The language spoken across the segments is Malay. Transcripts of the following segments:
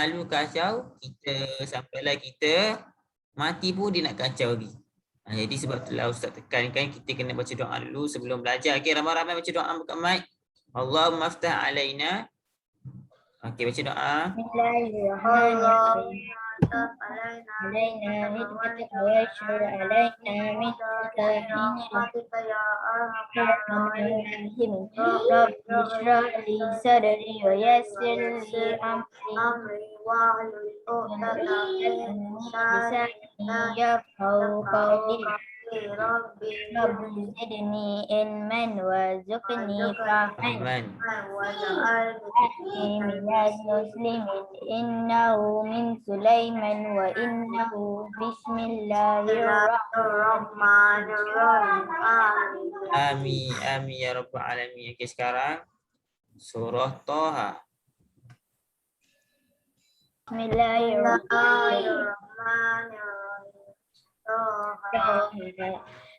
lalu kacau, kita sampailah kita mati pun dia nak kacau lagi. Jadi sebab itulah Ustaz tekankan kita kena baca doa dulu sebelum belajar. Okey, ramai-ramai baca doa buka mic. Allahumma aftah alaina. Okey, baca doa. Bismillahirrahmanirrahim. علينا هدمتك ويشر علينا من رحمتك يا أرحم الراحمين رب اشرح لي صدري ويسر لي أمري واحلل عقدة من لساني يفقهوا قولي رب زدني علما وارزقني فهما واجعلني من المسلمين إنه من سليمان وإنه بسم الله الرحمن الرحيم Amin, amin ya rabbal alamin. Okey, sekarang surah Thaha. Bismillahirrahmanirrahim.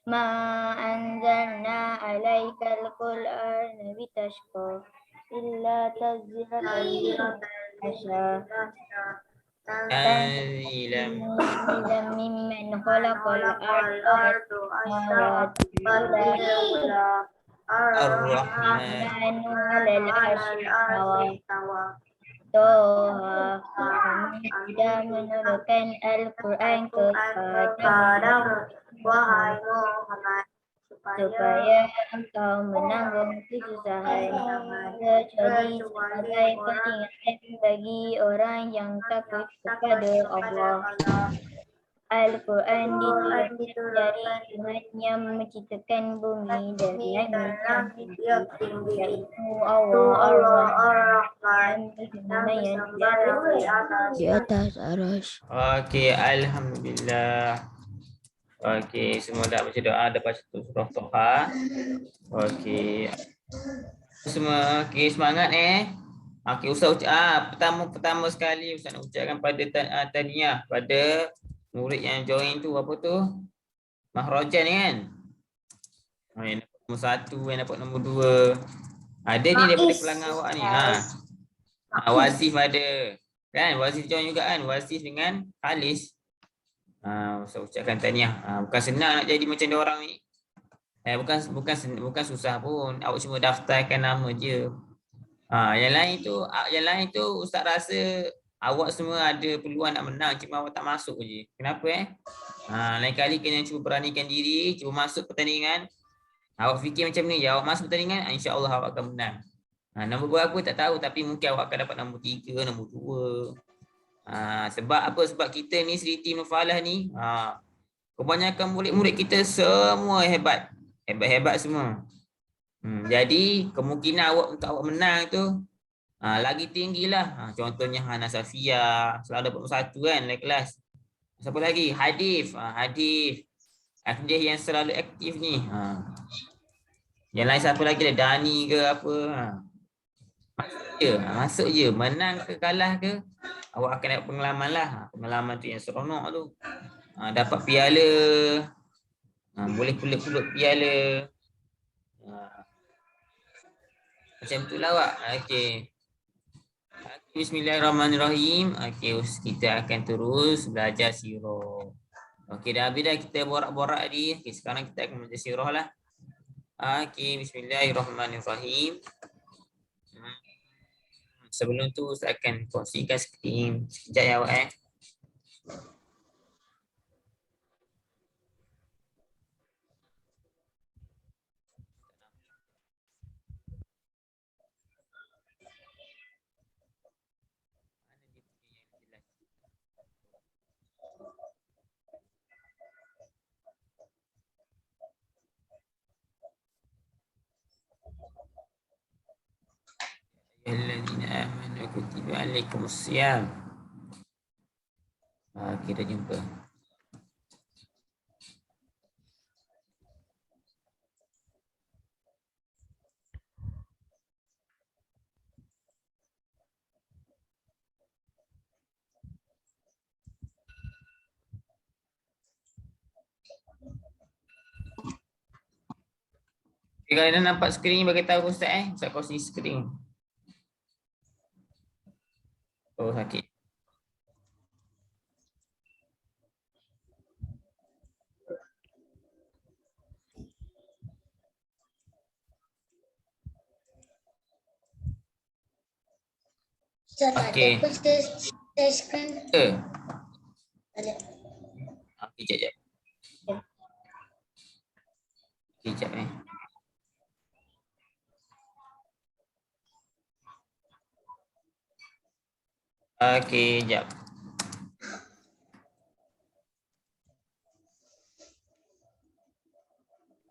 Ma anzalna alaikal Qur'ana litashqa illa tazkiratan liman yasha. Tanzilam mimman khalaqal arda ar-rahmanu 'alal 'arsy istawa. Toha, kami sudah menurunkan Al-Quran kepadamu, wahai Muhammad, supaya engkau menanggung kesusahan, kecuali sebagai peringatan bagi orang yang takut kepada Allah. Al-Quran diturunkan dari Tuhan yang menciptakan bumi dan langit yang tinggi, yaitu Allah Ar-Rahman yang di atas arasy. Okey, alhamdulillah. Okey, semua dah baca doa, dah baca surah Thaha. Okey. Semua okey, semangat Okey, Ustaz pertama sekali Ustaz nak ucapkan pada tahniah pada murid yang join tu apa tu? Mahrajan ni kan? Yang dapat nombor 1, yang dapat nombor 2. Ada ni daripada pelanggan awak ni. Wazif ada. Kan? Wazif join juga kan? Wazif dengan Halis. Saya ucapkan tahniah. Bukan senang nak jadi macam dia orang ni. Bukan susah pun. Awak cuma daftarkan nama je. Yang lain tu Ustaz rasa awak semua ada peluang nak menang, cuma awak tak masuk je. Kenapa lain kali kena cuba beranikan diri, cuba masuk pertandingan. Awak fikir macam ni, awak masuk pertandingan, insya-Allah awak akan menang. Nombor berapa tak tahu, tapi mungkin awak akan dapat nombor 3, nombor 2. Sebab apa? Sebab kita ni Sri Tim Nufalah ni, kebanyakan murid-murid kita semua hebat. Hebat-hebat semua. Jadi kemungkinan untuk awak menang tu lagi tinggilah. Contohnya Hana Safia selalu dapat nombor 1 kan dalam kelas. Siapa lagi? Hadif. Hadif yang selalu aktif ni. Yang lain siapa lagi? Dani ke apa? Masuk je. Menang ke kalah ke, awak akan dapat pengalaman lah. Pengalaman tu yang seronok tu. Dapat piala. Boleh pulut-pulut piala. Macam tu lah awak. Okey. Bismillahirrahmanirrahim. Okey, kita akan terus belajar sirah. Okey, dah habis dah kita borak-borak tadi. Okey, sekarang kita akan belajar sirah lah. Okey, bismillahirrahmanirrahim. Sebelum tu saya akan kongsikan skrin sekejap ya awak Alladzina amanu kutiba alaikumusiyam. Kita jumpa. Kalau anda nampak skrin, bagi tahu Ustaz Ustaz kongsi skrin. Oh, sakit. Okey. Apa share screen? Ada. Okey, jap. Okey, jap Okey, jap.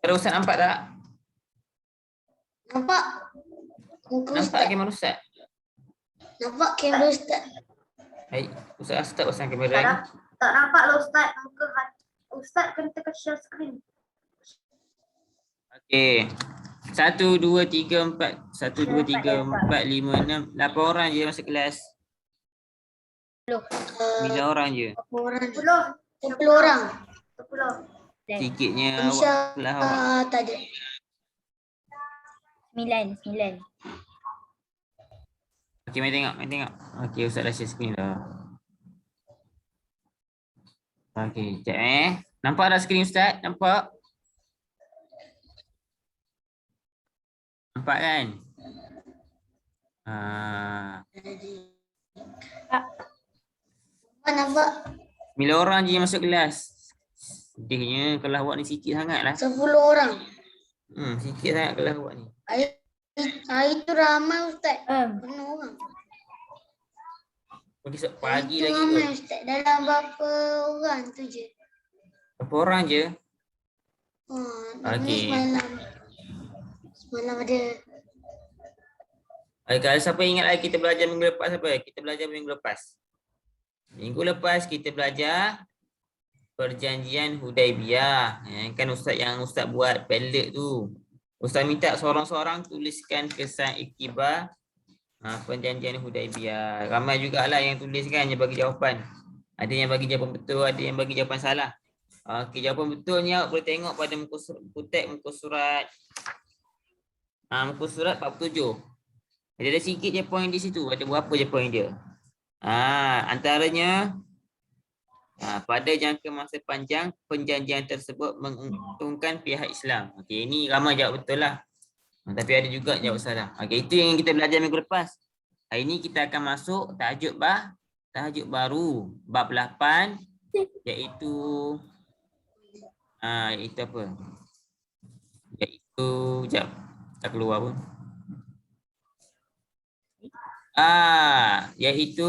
Ada Ustaz nampak tak? Nampak? Muka Nampak Ustaz. kamera Ustaz? Nampak kamera Ustaz. Baik, Ustaz start pasang kamera. Tak nampak lah Ustaz. Muka Ustaz kena tekan share screen. Okey. 1, 2, 3, 4. 1, 2, 3, 4, 5, 6. 8 orang je masuk kelas. 9 orang je. Berapa orang? 10. 10 orang. 10. Sikitnya Insya awak kelas awak. tak ada. 9. Okey, mari tengok. Okey, Ustaz dah share screen dah. Okey, sekejap Nampak dah skrin Ustaz? Nampak? Nampak kan? Nampak? 9 orang je yang masuk kelas. Sedihnya kelas awak ni sikit sangat lah. 10 orang. Sikit sangat kelas awak ni. Hari tu ramai Ustaz. Hmm. Penuh orang. Besok pagi Itu lagi ramai tu. Ustaz. Dalam berapa orang tu je. Berapa orang je? Ni semalam ada. Kalau siapa ingat lagi kita belajar minggu lepas apa? Kita belajar minggu lepas. Minggu lepas kita belajar perjanjian Hudaibiyah. Kan Ustaz buat ballot tu. Ustaz minta seorang-seorang tuliskan kesan iktibar perjanjian Hudaibiyah. Ramai jugalah yang tulis kan, yang bagi jawapan. Ada yang bagi jawapan betul, ada yang bagi jawapan salah. Okey, jawapan betulnya awak boleh tengok pada muka surat muka surat 47. Ada sikit je poin di situ. Ada berapa je poin dia. Antaranya pada jangka masa panjang perjanjian tersebut menguntungkan pihak Islam. Okey, ini ramai jawab betul lah. Tapi ada juga jawab salah. Okey, itu yang kita belajar minggu lepas. Hari ini kita akan masuk tajuk baru bab 8 iaitu iaitu apa? Iaitu jap tak keluar pun. Iaitu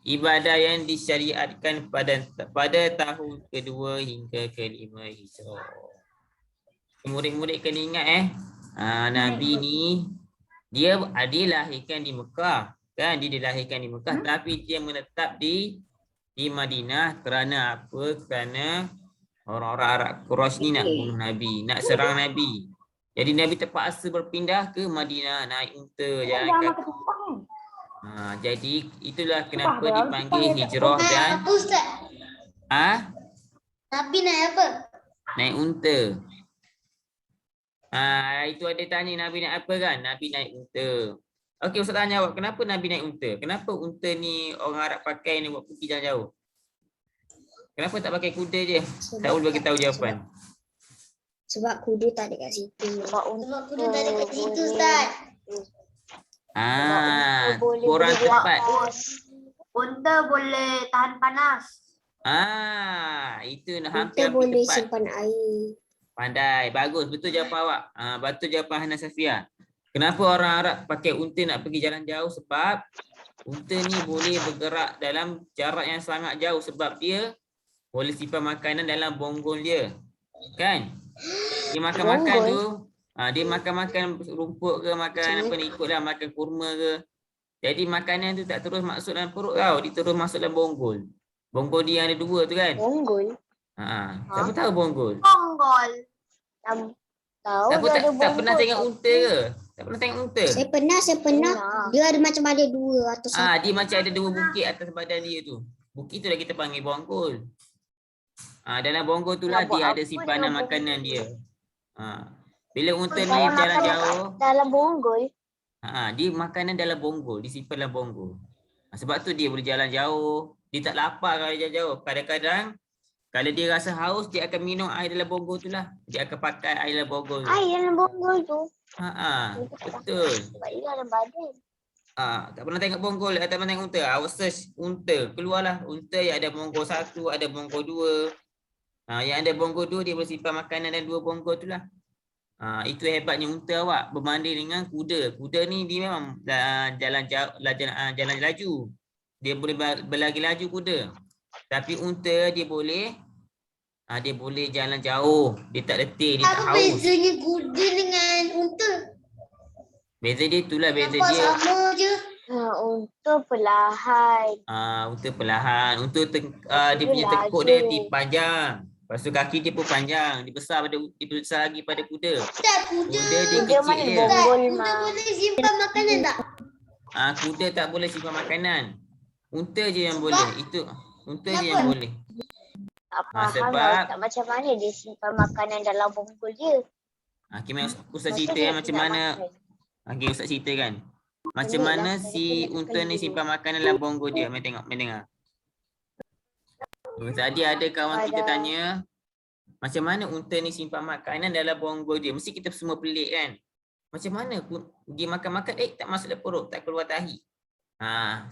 ibadah yang disyariatkan pada tahun kedua hingga kelima Hijrah. Murid-murid kena ingat Nabi ni dia dilahirkan di Mekah, kan? Dia dilahirkan di Mekah tapi dia menetap di Madinah kerana apa? Kerana orang-orang Arab Quraisy ni nak bunuh Nabi, nak serang Nabi. Jadi Nabi terpaksa berpindah ke Madinah, naik unta jalan kaki. Jadi itulah kenapa dipanggil hijrah dan Apa Ustaz? Nabi naik apa? naik unta. Itu ada tanya Nabi naik apa kan? Nabi naik unta. Okey, Ustaz tanya awak, kenapa Nabi naik unta? Kenapa unta ni orang Arab pakai ni buat pergi jalan jauh? Kenapa tak pakai kuda je? Tak boleh bagi tahu jawapan. Sebab kuda tak ada kat situ. Sebab kuda tak ada kat situ Ustaz. Kurang tepat. Unta boleh tahan panas. Itu Kita hampir boleh tepat. simpan air. Pandai, bagus, betul jawapan awak. Betul jawapan Hana Safia. Kenapa orang Arab pakai unta nak pergi jalan jauh? Sebab unta ni boleh bergerak dalam jarak yang sangat jauh sebab dia boleh simpan makanan dalam bonggol dia. Kan? Dia makan-makan tu, dia makan-makan rumput ke, makan apa ni, ikutlah makan kurma ke. Jadi makanan tu tak terus masuk dalam perut tau, dia terus masuk dalam bonggol. Bonggol dia yang ada dua tu kan? Bonggol? Siapa tahu bonggol? Bonggol. Tahu Siapa dia ada tak pernah tengok unta ke? Tak pernah tengok unta? Saya pernah. Dia ada macam ada dua atau satu. Dia macam ada dua bukit atas badan dia tu. Bukit tu dah kita panggil bonggol. Dalam bonggol tu lah dia ada simpanan makanan dia. Bila unta ni jalan jauh, Dalam bonggol? dia makanan dalam bonggol, disimpan dalam bonggol. Sebab tu dia boleh jalan jauh. Dia tak lapar kalau dia jalan jauh. Kadang-kadang kalau dia rasa haus, dia akan minum air dalam bonggol tu lah. Dia akan pakai air dalam bonggol tu. Air dalam bonggol tu? Betul. Sebab dia dalam badan. Tak pernah tengok bonggol, tak pernah tengok unta. Awak search unta, keluarlah unta yang ada bonggol 1, ada bonggol 2. Yang ada bonggol 2 dia boleh simpan makanan dan 2 bonggol tu lah. Itu hebatnya unta awak berbanding dengan kuda. Kuda ni dia memang jalan laju. Dia boleh berlari laju kuda. Tapi unta dia boleh jalan jauh. Dia tak letih, dia tak Apa haus. bezanya kuda dengan unta? Beza dia itulah beza Nampak dia. sama je. Untuk perlahan. Unta perlahan. Unta dia punya Laju. tekuk dia panjang. Lepas tu kaki dia pun panjang. Dia besar lagi pada kuda. Ustaz, kuda. Kuda dia Kuda kecil mana dia. bonggol Kuda mah. boleh simpan makanan tak? Kuda tak boleh simpan makanan. Unta je yang Sebab? boleh. Itu unta je yang boleh. Tak faham sebab- lah Ustaz, macam mana dia simpan makanan dalam bonggol dia. Ustaz Lepas tu cerita dia macam nak mana. makan. Ustaz cerita kan. Macam Pelik mana lah, si saya unta nak ni dulu. simpan makanan dalam bonggol dia. Mari tengok, mari dengar. Tadi ada kawan kita tanya, macam mana unta ni simpan makanan dalam bonggol dia? Mesti kita semua pelik kan? Macam mana dia makan-makan, tak masuk dalam perut, tak keluar tahi.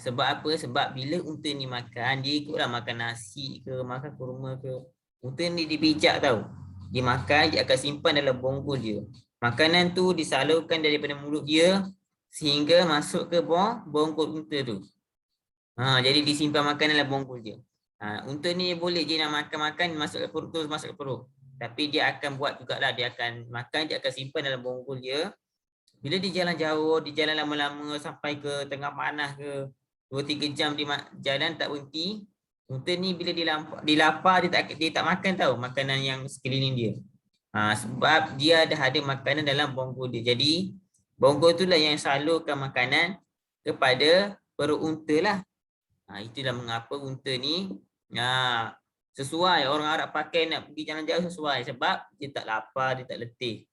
Sebab apa? Sebab bila unta ni makan, dia ikutlah makan nasi ke, makan kurma ke. Unta ni dia bijak tau. Dia makan, dia akan simpan dalam bonggol dia. Makanan tu disalurkan daripada mulut dia sehingga masuk ke bonggol unta tu. Jadi disimpan makanan dalam bonggol dia. Unta ni boleh je nak makan-makan masuk ke perut tu, masuk ke perut. Tapi dia akan buat jugalah, dia akan makan, dia akan simpan dalam bonggol dia. Bila dia jalan jauh, dia jalan lama-lama sampai ke tengah panas ke 2-3 jam dia jalan tak berhenti. Unta ni bila dia lapar, dia tak makan tau makanan yang sekeliling dia. Sebab dia dah ada makanan dalam bonggol dia. Jadi bonggol itulah yang salurkan makanan kepada perut unta lah. Itulah mengapa unta ni sesuai orang Arab pakai nak pergi jalan jauh sesuai. Sebab dia tak lapar, dia tak letih.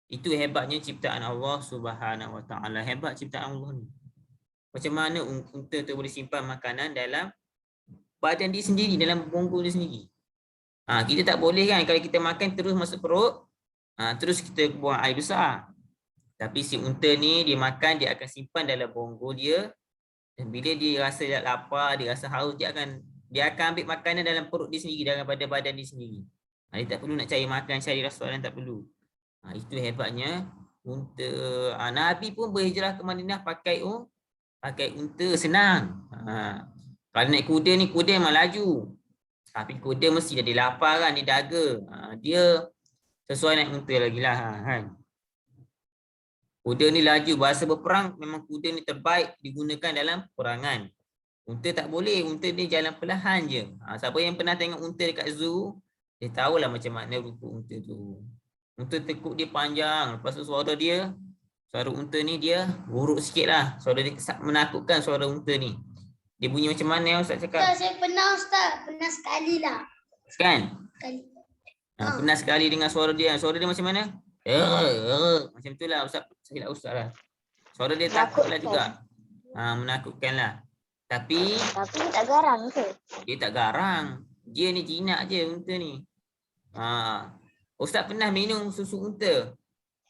Itu hebatnya ciptaan Allah Subhanahu Wa Taala. Hebat ciptaan Allah ni. Macam mana unta tu boleh simpan makanan dalam badan dia sendiri, dalam bonggol dia sendiri. Kita tak boleh kan kalau kita makan terus masuk perut, terus kita buang air besar. Tapi si unta ni dia makan, dia akan simpan dalam bonggol dia. Dan bila dia rasa lapar, dia rasa haus, dia akan ambil makanan dalam perut dia sendiri, dalam badan dia sendiri. Dia tak perlu nak cari makan, cari restoran, tak perlu. Itu hebatnya unta. Nabi pun berhijrah ke Madinah pakai unta, senang. Kalau naik kuda ni, kuda memang laju. Tapi kuda mesti dia lapar kan, dia dahaga. Dia sesuai naik unta lagi lah kan. Kuda ni laju, bahasa berperang memang kuda ni terbaik digunakan dalam perangan. Unta tak boleh, unta ni jalan perlahan je. Siapa yang pernah tengok unta dekat zoo, dia tahulah macam mana rupa unta tu. Unta tekuk dia panjang, lepas tu suara unta ni dia buruk sikit lah. Suara dia menakutkan suara unta ni. Dia bunyi macam mana Ustaz cakap? Ustaz, saya pernah Ustaz. Pernah sekali lah. Kan? Sekali. Pernah sekali dengar suara dia. Suara dia macam mana? Macam tu lah Ustaz. Saya Ustaz lah. Suara dia takut lah juga. Menakutkan lah. Tapi dia tak garang ke? Dia tak garang. Dia ni jinak je unta ni. Ustaz pernah minum susu unta.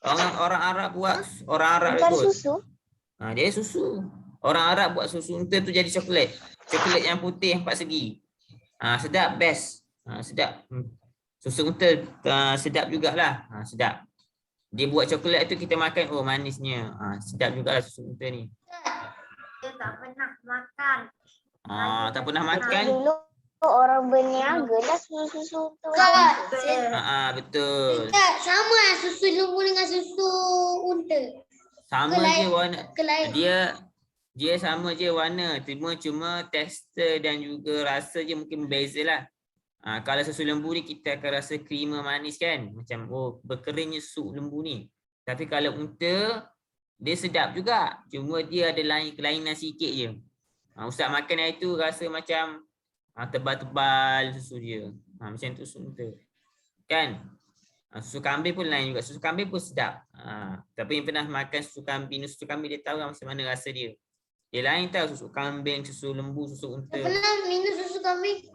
Orang Arab buat, orang Arab Bukan ikut. susu. Dia susu. Orang Arab buat susu unta tu jadi coklat. Coklat yang putih 4 segi. Sedap, best. Sedap. Susu unta sedap jugalah. Sedap. Dia buat coklat tu kita makan, manisnya. Sedap jugalah susu unta ni. Dia tak pernah makan. Tak pernah makan. Dulu orang berniaga lah susu-susu tu. Betul. Ustaz, sama lah susu lembu dengan susu unta. Sama je warna. Kelain. Dia sama je warna. Cuma tekstur dan juga rasa je mungkin berbeza lah. Kalau susu lembu ni kita akan rasa krima manis kan. Macam berkeringnya susu lembu ni. Tapi kalau unta, dia sedap juga. Cuma dia ada kelainan sikit je. Ustaz makan hari tu rasa macam tebal-tebal susu dia. Macam tu susu unta. Kan? Susu kambing pun lain juga. Susu kambing pun sedap. Tapi yang pernah makan susu kambing dia tahu macam mana rasa dia. Dia lain tau susu kambing, susu lembu, susu unta. Pernah minum susu kambing?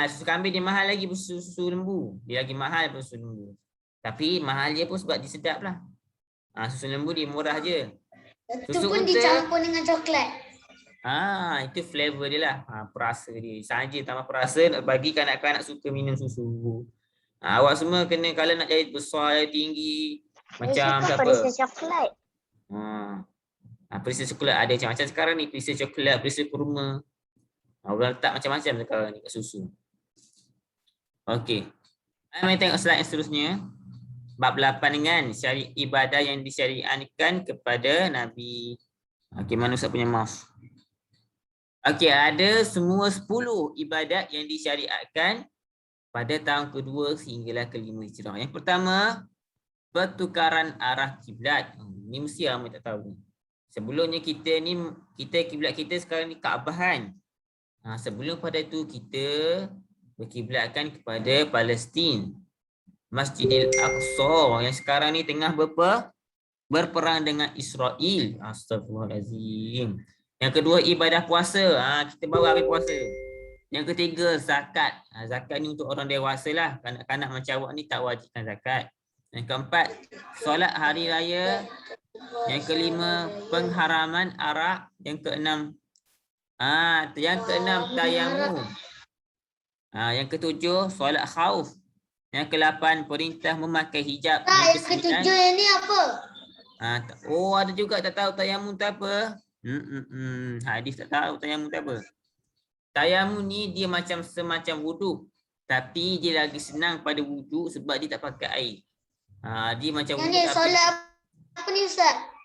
Susu kambing dia mahal lagi susu lembu. Dia lagi mahal pun susu lembu. Tapi mahal dia pun sebab dia sedap lah. Susu lembu dia murah je. Itu Susu pun unta. dicampur dengan coklat. Itu flavor dia lah. Perasa dia. Saja tambah perasa nak bagi kanak-kanak suka minum susu. Awak semua kena kalau nak jadi besar, tinggi. Saya Macam suka siapa? perisa coklat. Perisa coklat ada macam-macam sekarang ni. Perisa coklat, perisa kurma. Orang letak macam-macam sekarang ni kat susu. Okey. Mari tengok slide yang seterusnya. Bab 8 dengan ibadah yang disyariatkan kepada Nabi. Okey, mana Ustaz punya mouse? Okey, ada semua 10 ibadat yang disyariatkan pada tahun kedua sehinggalah kelima Hijrah. Yang pertama, pertukaran arah kiblat. Ni mesti ramai tak tahu. Sebelumnya kita kiblat kita sekarang ni Kaabahan. Sebelum pada itu kita berkiblatkan kepada Palestin. Masjidil Aqsa yang sekarang ni tengah berperang dengan Israel. Astagfirullahalazim. Yang kedua, ibadah puasa. Kita baru habis puasa. Yang ketiga, zakat. Zakat ni untuk orang dewasa lah. Kanak-kanak macam awak ni tak wajibkan zakat. Yang keempat, solat hari raya. Yang kelima, pengharaman arak. Yang keenam, tayamum. Yang ketujuh, solat khauf. Yang ke-8, perintah memakai hijab. Yang ketujuh yang ni apa? Ada juga tak tahu tayamum tu apa. Hadis tak tahu tayamum tu apa. Tayamum ni dia semacam wuduk. Tapi dia lagi senang pada wuduk sebab dia tak pakai air. Dia macam Yang wuduk. ni solat apa ni Ustaz?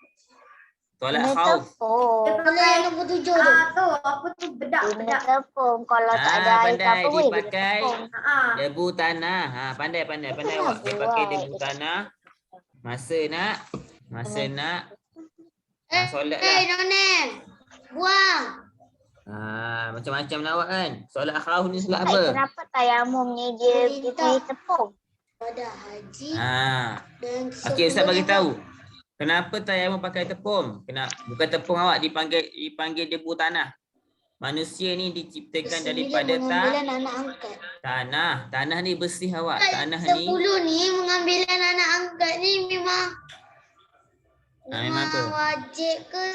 Solat khauf. Solat yang nombor 7 tu. Tu apa tu bedak. Guna tepung. Kalau tak ada air Pandai apa boleh guna dipakai tepung. debu tanah. Pandai awak. Dia pakai debu tanah. Masa nak solat lah. Nonel. Buang. Macam-macam lah awak kan. Solat khauf ni solat Baik, apa? kenapa tayamum ni dia pilih tepung? Pada haji. Dan Okey, Ustaz bagi tahu. Kenapa tayamum pakai tepung? Bukan tepung awak dipanggil debu tanah. Manusia ni diciptakan daripada pengambilan anak angkat. tanah. Tanah ni bersih awak. Tanah 10 ni ni mengambilan anak angkat ni memang memang apa? Wajib ke?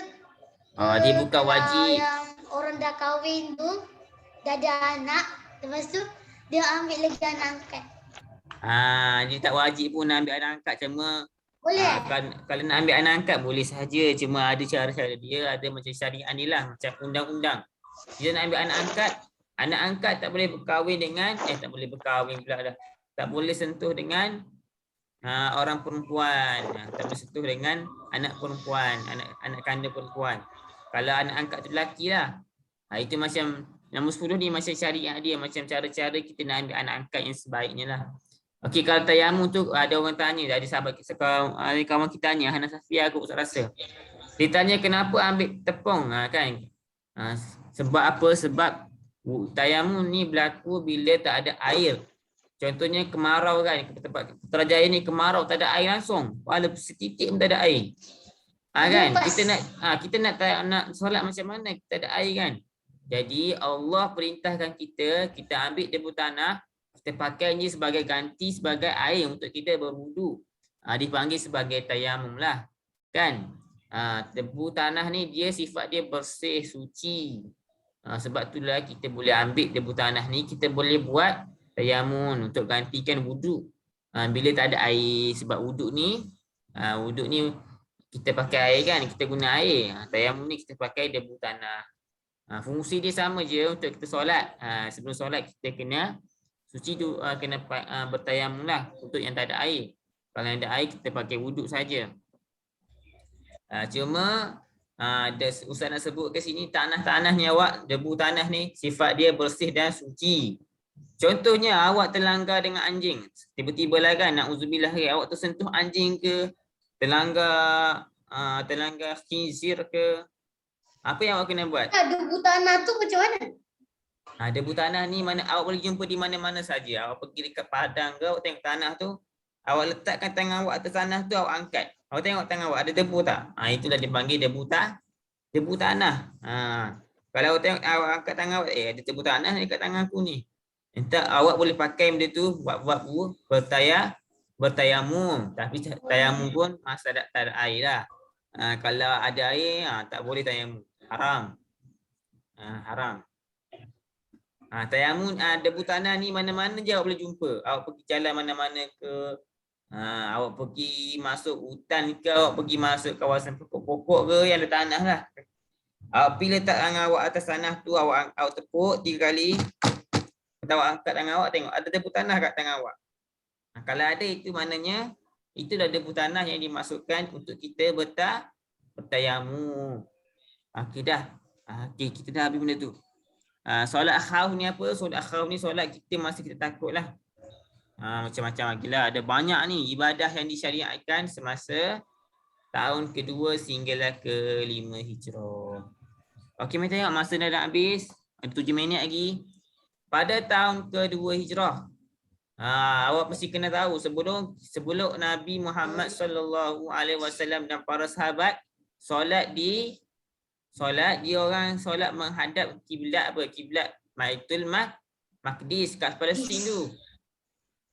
Dia bukan wajib. Yang orang dah kahwin tu, dah ada anak, lepas tu dia ambil lagi anak angkat. Dia tak wajib pun nak ambil anak angkat, cuma Boleh? kalau nak ambil anak angkat boleh sahaja, cuma ada cara-cara dia, ada macam syariat ni lah, macam undang-undang. Dia nak ambil anak angkat tak boleh berkahwin dengan tak boleh berkahwin pula dah. Tak boleh sentuh dengan orang perempuan, tak boleh sentuh dengan anak perempuan, anak kanda perempuan. Kalau anak angkat tu lelaki lah. Itu macam nombor 10 ni macam syariat dia, macam cara-cara kita nak ambil anak angkat yang sebaiknya lah. Okey, kalau tayamum tu ada orang tanya, ada sahabat kita, kawan kita tanya, Hana Safia aku rasa. Dia tanya kenapa ambil tepung kan? Sebab apa? Sebab tayamum ni berlaku bila tak ada air. Contohnya kemarau kan, tempat Putrajaya ni kemarau tak ada air langsung. Walaupun setitik pun tak ada air. Kan? Kita nak solat macam mana kita ada air kan? Jadi Allah perintahkan kita ambil debu tanah, kita pakai ni sebagai ganti sebagai air untuk kita berwudu. Dipanggil sebagai tayamum lah. Kan? Debu tanah ni dia sifat dia bersih, suci. Sebab itulah kita boleh ambil debu tanah ni, kita boleh buat tayamum untuk gantikan wuduk. Bila tak ada air, sebab wuduk ni kita pakai air kan, kita guna air. Tayamum ni kita pakai debu tanah. Fungsi dia sama je untuk kita solat. Sebelum solat kita kena suci tu, kena bertayamum lah untuk yang tak ada air. Kalau ada air kita pakai wuduk saja. Cuma Ustaz nak sebut ke sini, tanah-tanah ni awak, debu tanah ni sifat dia bersih dan suci. Contohnya awak terlanggar dengan anjing, tiba-tiba lah kan, na'udzubillah, awak tersentuh anjing ke, terlanggar khinzir ke, apa yang awak kena buat? Debu tanah tu macam mana? Debu tanah ni mana awak boleh jumpa di mana-mana saja. Awak pergi dekat padang ke, awak tengok tanah tu, awak letakkan tangan awak atas tanah tu, awak angkat. Awak tengok tangan awak ada debu tak? Itulah dipanggil debu tanah. Kalau awak tengok, awak angkat tangan awak, ada debu tanah dekat tangan aku ni. Entah awak boleh pakai benda tu buat bertayamum. Tapi tayamum pun masa tak ada air lah. Kalau ada air, tak boleh tayamum. Haram. Haram. Tayamum debu tanah ni mana-mana je awak boleh jumpa. Awak pergi jalan mana-mana ke, awak pergi masuk hutan ke, awak pergi masuk kawasan pokok-pokok ke yang ada tanah lah. Bila letak tangan awak atas tanah tu, awak tepuk 3 kali. Lepas awak angkat tangan awak, tengok ada debu tanah kat tangan awak. Kalau ada, itu maknanya itu dah debu tanah yang dimasukkan untuk kita bertayamum. Okey dah. Okey, kita dah habis benda tu. Solat khauf ni apa? Solat khauf ni solat kita masa kita takut lah. Macam-macam lagi lah. Ada banyak ni ibadah yang disyariatkan semasa tahun kedua sehinggalah ke-5 Hijrah. Okey, mari tengok masa dah nak habis. Ada 7 minit lagi. Pada tahun kedua Hijrah, awak mesti kena tahu sebelum Nabi Muhammad sallallahu alaihi wasallam dan para sahabat solat dia orang solat menghadap kiblat apa? Kiblat Baitul Maqdis kat Palestin tu.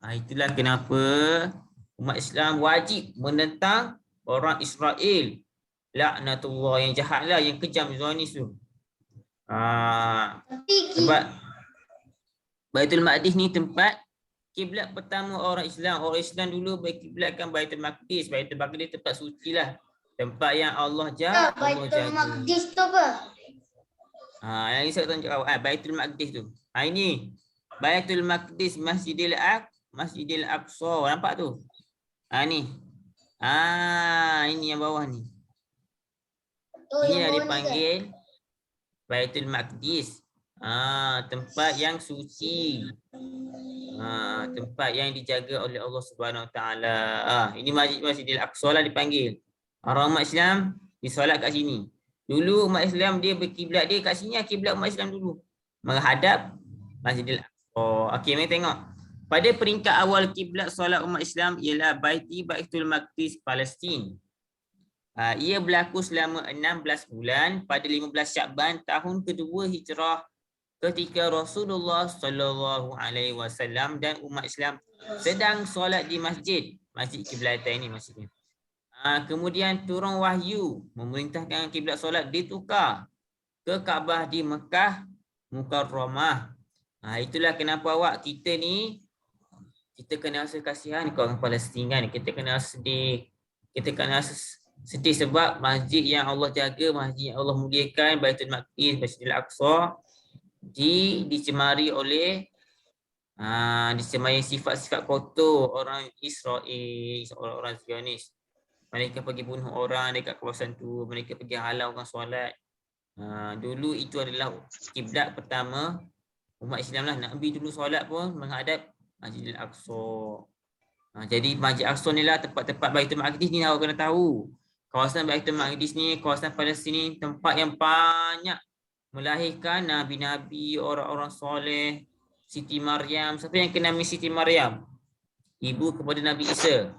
Itulah kenapa umat Islam wajib menentang orang Israel. Laknatullah, yang jahatlah, yang kejam, Zionis tu. Sebab Baitul Maqdis ni tempat kiblat pertama orang Islam. Orang Islam dulu berkiblatkan Baitul Maqdis. Baitul Maqdis tempat suci lah. Tempat yang Allah jaga. Baitul Maqdis tu apa? Yang ni saya tunjuk awak. Baitul Maqdis tu. Ini Baitul Maqdis, Masjidil Aqsa. Nampak tu? Ni. Ini yang bawah ni. Ini dah dipanggil Baitul Maqdis. Tempat yang suci. Tempat yang dijaga oleh Allah Subhanahu Wa Taala. Ini Masjidil Aqsa lah dipanggil. Orang umat Islam disolat kat sini. Dulu umat Islam dia berkiblat dia kat sini, kiblat umat Islam dulu menghadap Masjidil Aqsa. Okey, mari tengok. Pada peringkat awal kiblat solat umat Islam ialah Baitul Maqdis Palestin. Ia berlaku selama 16 bulan pada 15 Syakban tahun kedua Hijrah, ketika Rasulullah sallallahu alaihi wasallam dan umat Islam sedang solat di masjid Kiblatan ini maksudnya. Kemudian turun wahyu memerintahkan kiblat solat ditukar ke Kaabah di Mekah Mukarramah. Itulah kenapa kita kena rasa kasihan ke orang Palestin kan. Kita kena sedih. Kita kena sedih sebab masjid yang Allah jaga, masjid yang Allah muliakan, Baitul Maqdis, Masjidil Aqsa dicemari oleh dicemari sifat-sifat kotor orang Israel, orang Zionis. Mereka pergi bunuh orang dekat kawasan tu, mereka pergi halau orang solat. Dulu itu adalah kiblat pertama umat Islam lah. Nabi dulu solat pun menghadap Masjidil Aqsa. Jadi Masjid Aqsa ni lah tempat-tempat Baitul Maqdis ni awak kena tahu. Kawasan Baitul Maqdis ni, kawasan Palestin ni tempat yang banyak melahirkan nabi-nabi, orang-orang soleh. Siti Maryam, siapa yang kenal Siti Maryam? Ibu kepada Nabi Isa.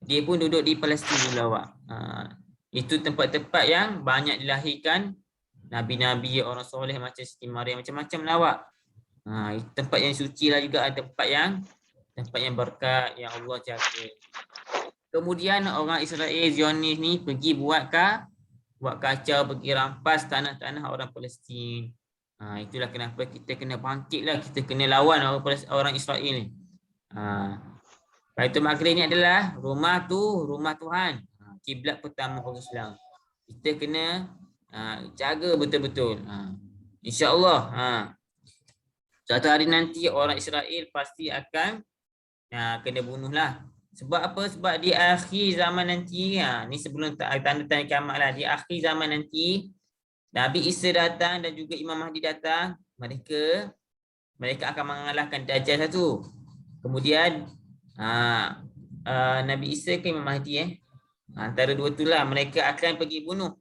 Dia pun duduk di Palestin dulu awak. Itu tempat-tempat yang banyak dilahirkan nabi-nabi, orang soleh macam Siti Maryam, macam-macam lah awak. Tempat yang suci lah juga, tempat yang berkat yang Allah jaga. Kemudian orang Israel Zionis ni pergi buat kacau, pergi rampas tanah-tanah orang Palestin. Itulah kenapa kita kena bangkit lah, kita kena lawan orang Israel ni. Baitul Maqdis ni adalah rumah Tuhan, kiblat pertama orang Islam. Kita kena jaga betul-betul. InsyaAllah suatu hari nanti orang Israel pasti akan kena bunuh lah. Sebab apa? Sebab di akhir zaman nanti, ni sebelum tanda-tanda kiamat lah, di akhir zaman nanti Nabi Isa datang dan juga Imam Mahdi datang, mereka akan mengalahkan Dajjal satu. Kemudian Nabi Isa ke Imam Mahdi antara dua tu lah, mereka akan pergi bunuh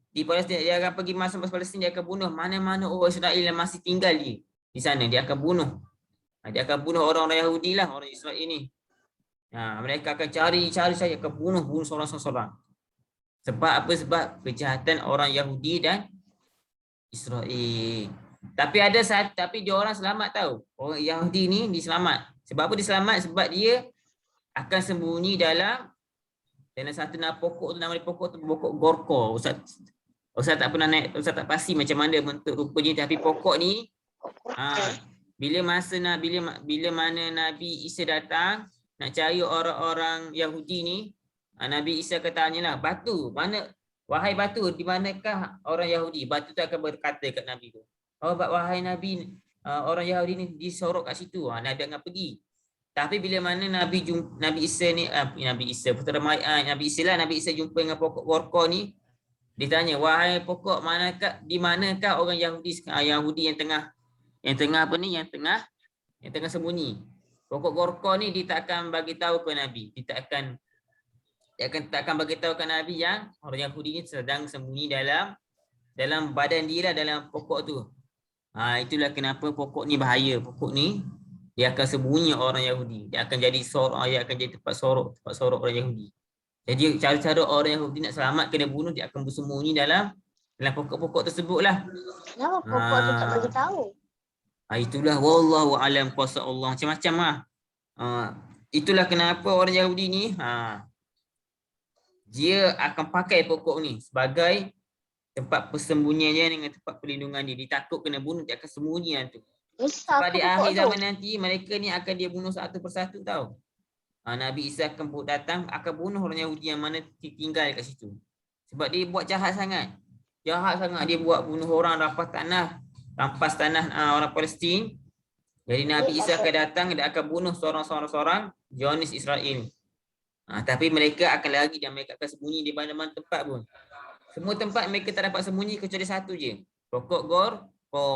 di Palestin. Dia akan pergi masuk Palestin, dia akan bunuh mana-mana orang Israel yang masih tinggal di sana, dia akan bunuh. Dia akan bunuh orang-orang Yahudi lah, orang Israel ni. Mereka akan cari saja, akan bunuh seorang-seorang. Sebab apa? Sebab kejahatan orang Yahudi dan Israel. Tapi dia orang selamat tahu. Orang Yahudi ni diselamat. Sebab apa diselamat? Sebab dia akan sembunyi dalam Dan satu nama pokok tu, nama dia pokok tu pokok gorko. Ustaz tak pernah naik, Ustaz tak pasti macam mana bentuk rupanya, tapi pokok ni bila mana Nabi Isa datang nak cari orang-orang Yahudi ni, Nabi Isa tanyalah, batu, mana, wahai batu, di manakah orang Yahudi? Batu tu akan berkata kat Nabi tu, oh wahai Nabi, orang Yahudi ni disorok kat situ, nak jangan pergi. Tapi bila mana Nabi Isa ni, Nabi Isa putera Nabi Isa jumpa dengan pokok gorko ni, ditanya, wahai pokok, di manakah orang Yahudi yang tengah sembunyi. Pokok gorko ni dia tak akan bagi tahu ke Nabi. Dia tak akan bagi tahu ke Nabi yang orang Yahudi ni sedang sembunyi dalam badan dia lah, dalam pokok tu. Itulah kenapa pokok ni bahaya. Pokok ni dia akan sembunyi orang Yahudi. Dia akan jadi tempat sorok orang Yahudi. Jadi cara-cara orang Yahudi nak selamat kena bunuh, dia akan bersembunyi dalam pokok-pokok tersebut lah. Kenapa pokok tu tak bagi tahu? Itulah wallahu alam, kuasa Allah macam-macam lah. Itulah kenapa orang Yahudi ni dia akan pakai pokok ni sebagai tempat persembunyian dia dengan tempat perlindungan dia. Dia takut kena bunuh, dia akan sembunyi tu. Pada akhir zaman nanti mereka ni akan dia bunuh satu persatu tau. Nabi Isa akan datang, akan bunuh orang Yahudi yang mana tinggal kat situ. Sebab dia buat jahat sangat. Dia buat bunuh orang, rampas tanah orang Palestin. Jadi Nabi Isa akan datang, dia akan bunuh seorang Zionis Israel. Tapi mereka akan lari dan mereka akan sembunyi di mana-mana tempat pun. Semua tempat mereka tak dapat sembunyi kecuali satu je, pokok gorko.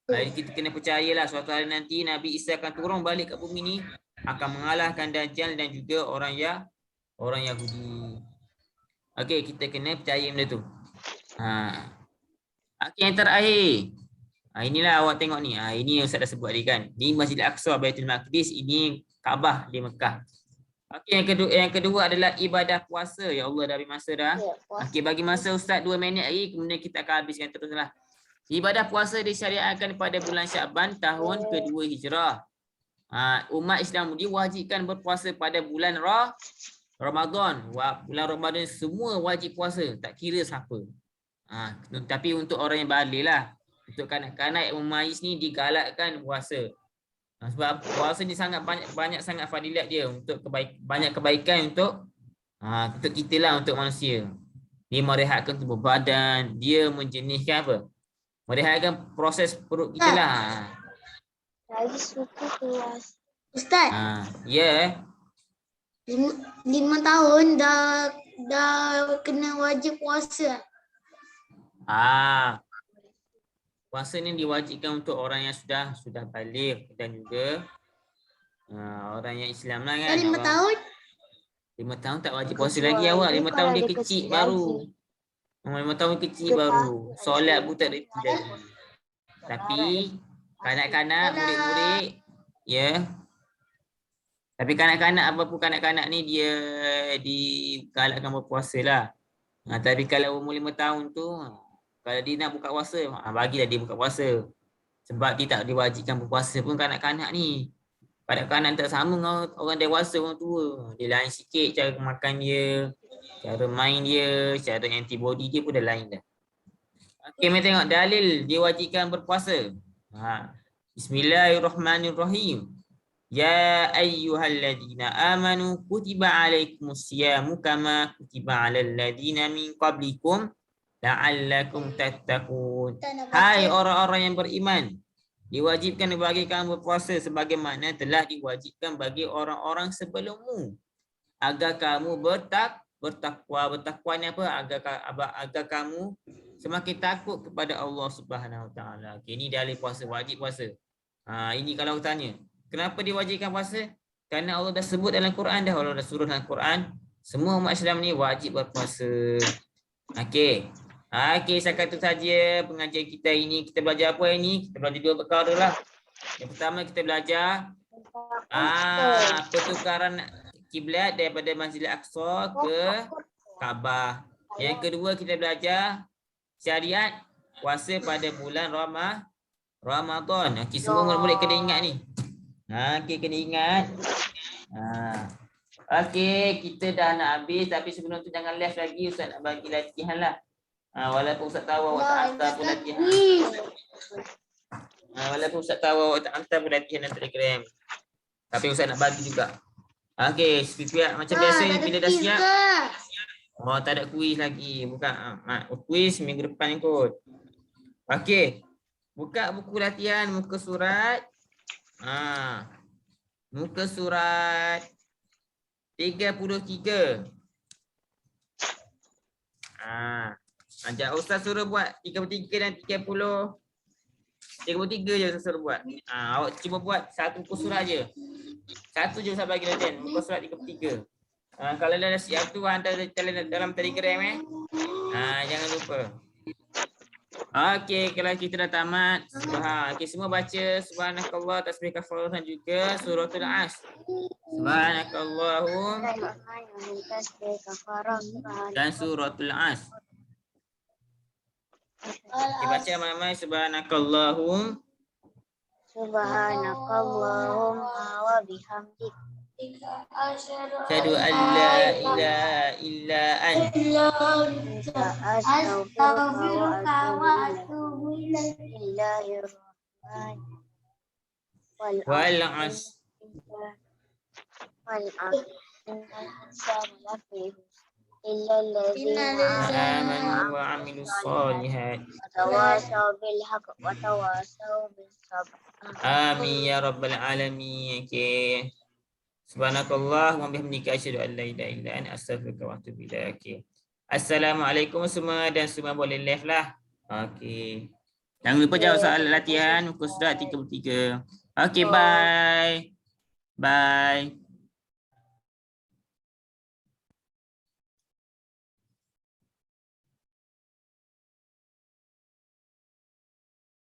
Jadi kita kena percayalah suatu hari nanti Nabi Isa akan turun balik ke bumi ni, akan mengalahkan Dajjal dan juga orang Yahudi. Okey, kita kena percaya benda tu. Okey, yang terakhir. Inilah awak tengok ni. Ini yang Ustaz dah sebut tadi kan. Ni Masjid Al-Aqsa, Baitul Maqdis, ini Kaabah di Mekah. Okey, yang kedua adalah ibadah puasa. Ya Allah, dah habis masa dah. Okey, bagi masa Ustaz 2 minit lagi, kemudian kita akan habiskan teruslah. Ibadah puasa disyariatkan pada bulan Syaban tahun kedua Hijrah. Umat Islam diwajibkan berpuasa pada bulan Ramadan. Bulan Ramadan semua wajib puasa, tak kira siapa. Tapi untuk orang yang balik lah. Untuk kanak-kanak yang memayis ni digalakkan puasa. Sebab puasa ni sangat banyak sangat fadilat dia, untuk banyak kebaikan untuk kita lah, untuk manusia. Dia merehatkan tubuh badan, dia menjernihkan apa? Merehatkan proses perut kita lah. Lagi suku kelas. Ustaz, Ya. 5 tahun dah kena wajib puasa. Puasa ni diwajibkan untuk orang yang sudah balik dan juga orang yang Islam lah kan. 5 tahun? 5 tahun tak wajib puasa lagi awak. 5 tahun dia kecil baru. 5 tahun kecil baru. Solat pun tak reti lagi. Tapi kanak-kanak, murid-murid, ya. Tapi kanak-kanak, apapun kanak-kanak ni dia digalakkan berpuasa lah. Tapi kalau umur 5 tahun tu, kalau dia nak buka puasa, bagilah dia buka puasa. Sebab dia tak diwajibkan berpuasa pun kanak-kanak ni. Kanak-kanak tak sama dengan orang dewasa, orang tua. Dia lain sikit cara makan dia, cara main dia, cara antibody dia pun dah lain dah. Okey, mari tengok dalil diwajibkan berpuasa. Bismillahirrahmanirrahim. Ya ayyuhalladzina amanu kutiba alaikumusyamu kama kutiba alal ladzina min qablikum la'allakum tattaqun. Hai orang-orang yang beriman, diwajibkan bagi kamu berpuasa sebagaimana telah diwajibkan bagi orang-orang sebelummu agar kamu bertakwa. Bertakwa ni apa? Agar kamu semakin takut kepada Allah Subhanahu Wa Taala. Okey, ini dalil puasa, wajib puasa. Ini kalau tanya, kenapa diwajibkan puasa? Kerana Allah dah sebut dalam Quran dah, Allah dah suruh dalam Quran, semua umat Islam ni wajib berpuasa. Okey. Okey, setakat itu saja pengajian kita ini. Kita belajar apa ini? Kita belajar 2 perkara lah. Yang pertama kita belajar pertukaran kiblat daripada Masjid Al-Aqsa ke Kaabah. Yang kedua kita belajar syariat puasa pada bulan Ramadan. Okey, semua murid-murid kena ingat ni. Okey, kena ingat. Okey, kita dah nak habis tapi sebelum tu jangan left lagi. Ustaz nak bagi latihan lah. Walaupun Ustaz tahu awak tak hantar pun latihan. Walaupun Ustaz tahu awak tak hantar pun latihan dalam Telegram. Tapi Ustaz nak bagi juga. Okey, siap macam biasa bila dah siap. Oh, tak ada kuis lagi. Buka kuis minggu depan kot. Okey. Buka buku latihan muka surat. Muka surat 33. Ajak Ustaz suruh buat 33 dan 30. 33 je Ustaz suruh buat. Awak cuba buat satu muka surat je. Satu je Ustaz bagi latihan. Muka surat 33. Kalau dah siap tu hantar dalam Telegram jangan lupa. Okey, kalau kita dah tamat. Okey, semua baca subhanakallah tasbih kafarah juga suratul As. Subhanakallahum dan suratul As. Okey, baca ramai-ramai subhanakallahum. Subhanakallahumma wa bihamdik. Asyhadu an la ilaha illa anta Astaghfiruka wa atubu ilaik. wal as. Amanu wa amilus solihat. Watawasau bil haqq watawasau bis sabr. Amin ya rabbal alamin. Okey. Subhanakallah wa bihamdika asyhadu an la ilaha illa anta astaghfiruka wa atubu ilaik. Okey. Assalamualaikum semua dan semua boleh live lah. Okey. Jangan lupa jawab soalan latihan muka surat 33. Okey, bye. Bye.